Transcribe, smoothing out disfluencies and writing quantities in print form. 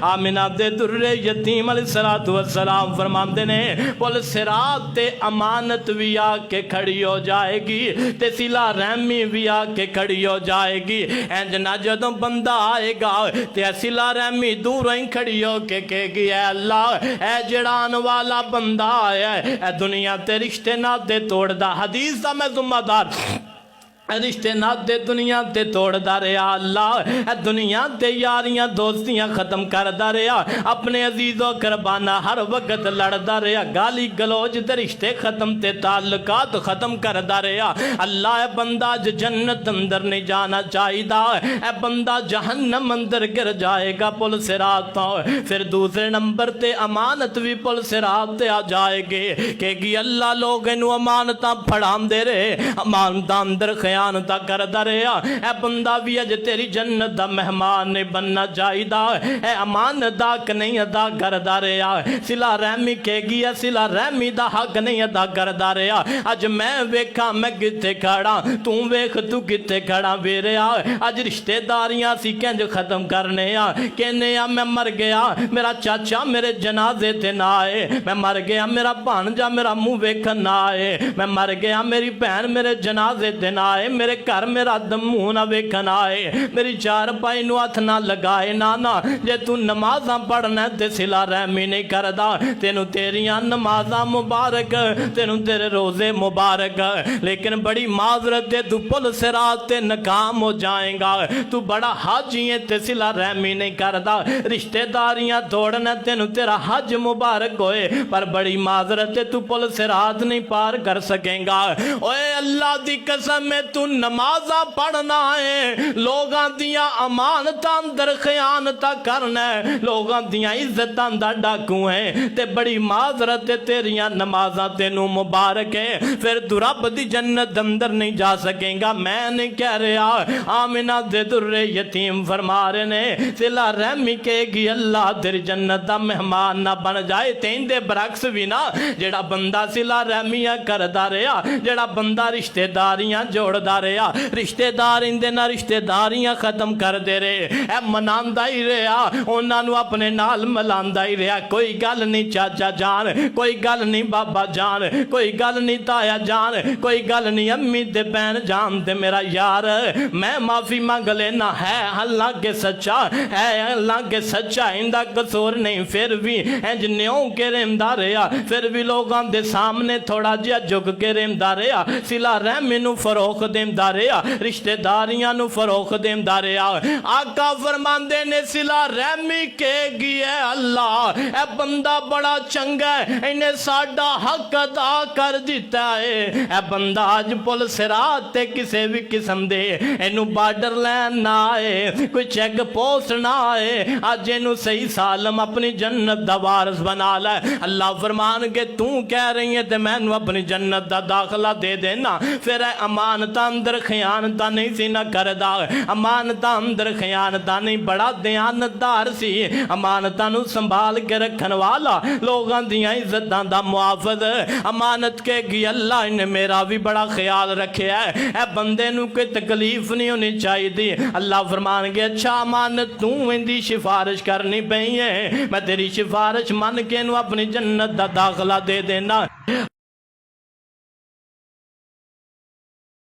آمنہ دے درے یتیم علیہ السلام فرماندے نے پل صراط تے امانت بھی آ کے کھڑی ہو جائے گی تے صلہ رحمی بھی آ کے کھڑی ہو جائے گی انج نہ جدوں بندہ آئے گا تے صلہ رحمی دوروں ہی کھڑی ہو کے کہے گی اے اللہ اے جڑان والا بندہ آیا ہے اے دنیا تے رشتے ناتے توڑ دا حدیث دا میں ذمہ دار رشتے ناتے دنیا تے توڑ دا رہا اللہ اے دنیا تے یاریاں دوستیاں ختم کر دا رہا اپنے عزیز و قربانہ ہر وقت لڑ دا رہا گالی گلوج تے رشتے ختم تے تعلقات ختم کر دا رہا اللہ اے بندہ جنت اندر نہیں جانا چاہی دا اے بندہ جہنم اندر گر جائے گا پل صراط پھر دوسرے نمبر تے امانت بھی پل صراط تے آ جائے گے کہ گی اللہ لوگ انہوں امانتاں پھڑام دے رہے امانتاں اندر خیانتہ کر دا رہا اے بندہ بھی اج تیری جنت دا مہمان نہیں بننا چاہی دا اے امانت دا حق نہیں ادا کر دا رہا صلہ رحمی کہے گی ہے صلہ رحمی دا حق نہیں ادا کر دا رہا اج میں ویکھا میں کتے کھڑا تو ویکھ تو کتے کھڑا بے رہا اج رشتہ داریاں سی کنج ختم کرنے کہنے میں مر گیا میرا چاچا میرے جنازے تے نہ آئے میں مر گیا میرا بھانجا میرا منہ ویکھن نہ آئے میں مر گیا میری بہن میرے جنازے تے نہ آئے میرے گھر میرا دم منہ نہ ویکھن آئے میری چار پائی نو ہاتھ نہ لگائے نانا جے تو نمازاں پڑھنا تے صلہ رحمی نہیں کردا تینوں تیریاں نمازاں مبارک تینوں تیرے روزے مبارک لیکن بڑی معذرت دے تو پل صراط تے ناکام ہو جائیں گا تو بڑا حاجی ہے تے صلہ رحمی نہیں کردا رشتہ داریاں توڑنا تینوں تیرا حج مبارک ہوئے پر بڑی معذرت ہے تو پل صراط نہیں پار کر سکیں گا اوے اللہ دی قسم میں تو نمازاں پڑھنا ہے لوگاں دیاں امانتاں اندر خیانتاں کرنا ہے لوگاں دیاں عزتاں دا ڈاکو ہیں تے بڑی معذرت ہے تیریاں نمازاں تینوں مبارک ہے پھر تو رب دی جنت اندر نہیں جا سکیں گا میں نہیں کہہ رہا آمنہ دے در یتیم فرما رہے نے صلہ رحمی کہے گی اللہ تیری جنت دا مہمان نہ بن جائے تین دے برعکس بھی نا جڑا بندہ صلہ رحمیاں کردا رہا جڑا بندہ رشتہ داریاں جوڑ دا رہا رشتہ دار اندے نہ رشتہ داریاں ختم کر دے رہے اے مناندہ ہی رہا انہاں نو اپنے نال ملاندہ ہی رہا کوئی گل نہیں چاچا جان کوئی گل نہیں بابا جان کوئی گل نہیں تایا جان کوئی گل نہیں امی تے بہن جان تے میرا یار میں معافی مانگ لینا ہے اللہ کے سچا ہے اللہ کے سچا اندہ قصور نہیں پھر بھی انج نیوں کے رحمدہ رہا پھر بھی لوگاں دے سامنے تھوڑا جیا جھک کے رحمدہ رہا صلہ رحمی نو فروخ دیمدہ رہا رشتہ داریاں نو فروخ دیمدہ رہا آقا فرماندے نے صلہ رحمی کہے گی اے اللہ اے بندہ بڑا چنگا ہے انہیں ساڑھا حق ادا کر دیتا ہے اے بندہ آج پل صراط تے کسے بھی قسم دے انہوں بارڈر لین نہ آئے کوئی چیک پوسٹ نہ آئے آج انہوں صحیح سالم اپنی جنت دا وارث بنا لے اللہ فرمان کے تو کہہ رہی ہے تے میں انہوں اپنی جنت دا داخلہ دے دینا پھر اے امانتہ اندر خیانتہ نہیں سی نہ کردہ امانتہ اندر خیانتہ نہیں بڑا دیانتدار سی امانتہ نو سنبھال کے رکھن والا لوگاں دیاں عزتاں دا محافظ امانت کے گی اللہ انہیں میرا بھی بڑا خیال رکھے ہے اے بندے نو کوئی تکلیف نہیں ہونی چاہی دی اللہ فرمان کے اچھا امانت تو اندی سفارش کرنی پہی ہے میں تیری سفارش من کے نو اپنی جنت دا داخلہ دے دینا